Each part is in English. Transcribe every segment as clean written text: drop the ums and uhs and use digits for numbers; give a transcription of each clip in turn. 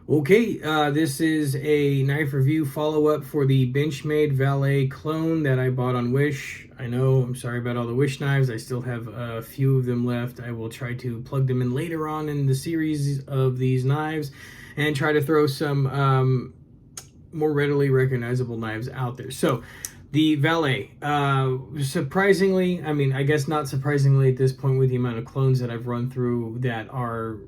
Okay, this is a knife review follow-up for the Benchmade Valet Clone that I bought on Wish. I know, I'm sorry about all the Wish knives. I still have a few of them left. I will try to plug them in later on in the series of these knives and try to throw some more readily recognizable knives out there. So, the Valet, surprisingly, I mean, I guess not surprisingly at this point with the amount of clones that I've run through that are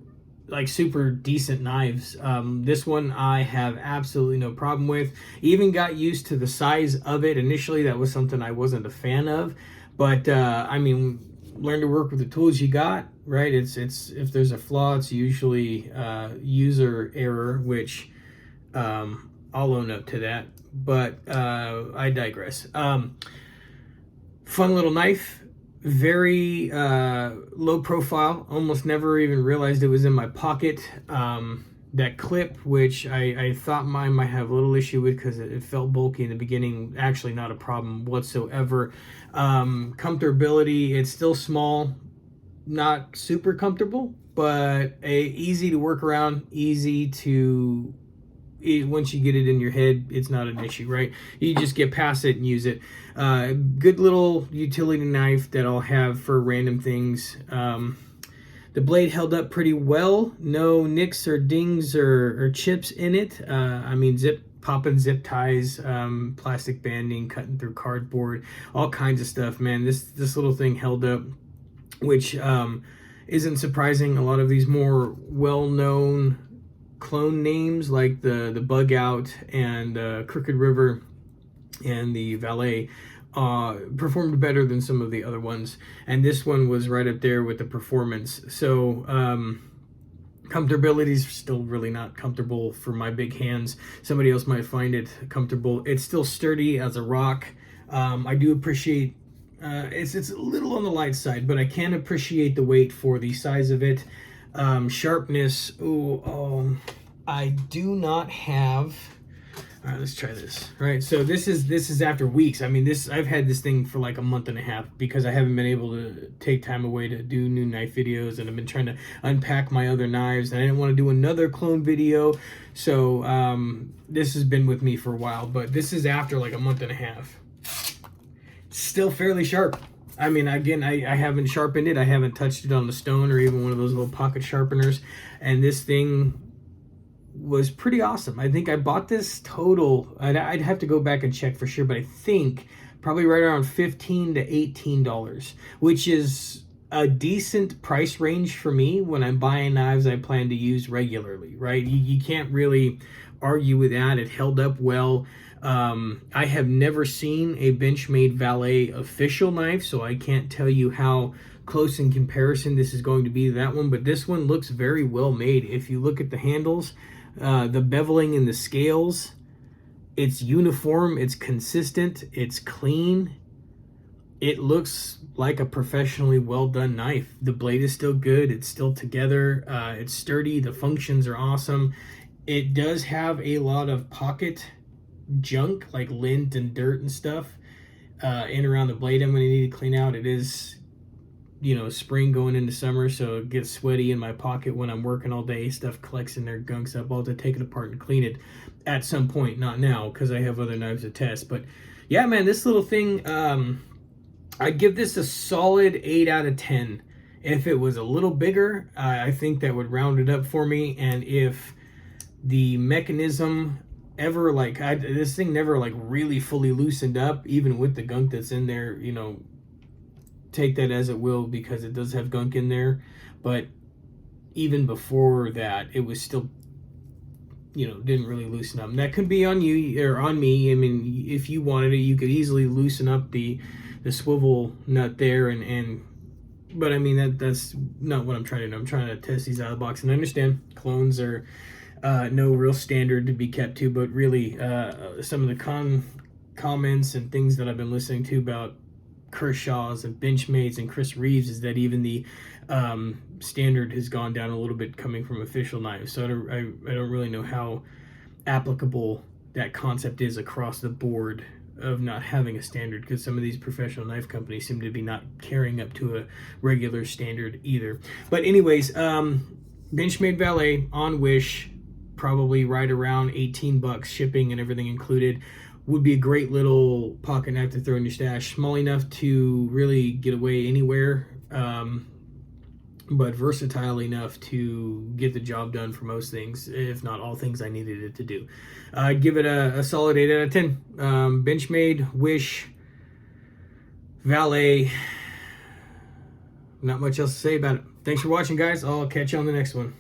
like super decent knives. This one I have absolutely no problem with. Even got used to the size of it. Initially, that was something I wasn't a fan of, but I mean, learn to work with the tools you got, right? It's if there's a flaw, it's usually user error, which I'll own up to that. But I digress. Fun little knife, very low profile, almost never even realized it was in my pocket. That clip, which I thought mine might have a little issue with because it felt bulky in the beginning, actually not a problem whatsoever. Comfortability, it's still small, not super comfortable, but easy to work around, easy to once you get it in your head, it's not an issue, right? You just get past it and use it. Good little utility knife that I'll have for random things. The blade held up pretty well. No nicks or dings or chips in it. I mean, popping zip ties, plastic banding, cutting through cardboard, all kinds of stuff, man. This little thing held up, which isn't surprising. A lot of these more well-known clone names like the Bug Out and Crooked River and the Valet performed better than some of the other ones, and this one was right up there with the performance. So comfortability is still really not comfortable for my big hands. Somebody else might find it comfortable. It's still sturdy as a rock. I do appreciate it's a little on the light side, but I can appreciate the weight for the size of it. Sharpness, I do not have. All right, let's try this. All right, so this is after weeks. I mean, I've had this thing for like a month and a half because I haven't been able to take time away to do new knife videos, and I've been trying to unpack my other knives, and I didn't want to do another clone video, so this has been with me for a while, but this is after like a month and a half. Still fairly sharp. I mean, again, I haven't sharpened it. I haven't touched it on the stone or even one of those little pocket sharpeners. And this thing was pretty awesome. I think I bought this total, I'd have to go back and check for sure, but I think probably right around $15 to $18, which is a decent price range for me when I'm buying knives I plan to use regularly, right? You can't really argue with that. It held up well. I have never seen a Benchmade Valet official knife, so I can't tell you how close in comparison this is going to be to that one, but this one looks very well made. If you look at the handles, the beveling and the scales, it's uniform, it's consistent, it's clean. It looks like a professionally well done knife. The blade is still good, it's still together, it's sturdy, the functions are awesome. It does have a lot of pocket junk like lint and dirt and stuff in around the blade I'm going to need to clean out. It is, spring going into summer, so it gets sweaty in my pocket when I'm working all day. Stuff collects in there, gunks up. I'll have to take it apart and clean it at some point, not now because I have other knives to test. But yeah, man, this little thing, I'd give this a solid 8 out of 10. If it was a little bigger, I think that would round it up for me. And if the mechanism ever this thing never really fully loosened up, even with the gunk that's in there, take that as it will because it does have gunk in there, but even before that it was still didn't really loosen up. And that could be on you or on me. I mean, if you wanted it, you could easily loosen up the swivel nut there, but I mean that's not what I'm trying to do. I'm trying to test these out of the box, and I understand clones are no real standard to be kept to, but really some of the comments and things that I've been listening to about Kershaw's and Benchmade's and Chris Reeves is that even the standard has gone down a little bit coming from official knives. So I don't really know how applicable that concept is across the board of not having a standard, because some of these professional knife companies seem to be not carrying up to a regular standard either. But anyways, Benchmade Valet on Wish. probably right around 18 bucks shipping and everything included. Would be a great little pocket knife to throw in your stash. Small enough to really get away anywhere, but versatile enough to get the job done for most things, if not all things I needed it to do. I'd give it a solid 8 out of 10. Benchmade, Wish, Valet. Not much else to say about it. Thanks for watching, guys. I'll catch you on the next one.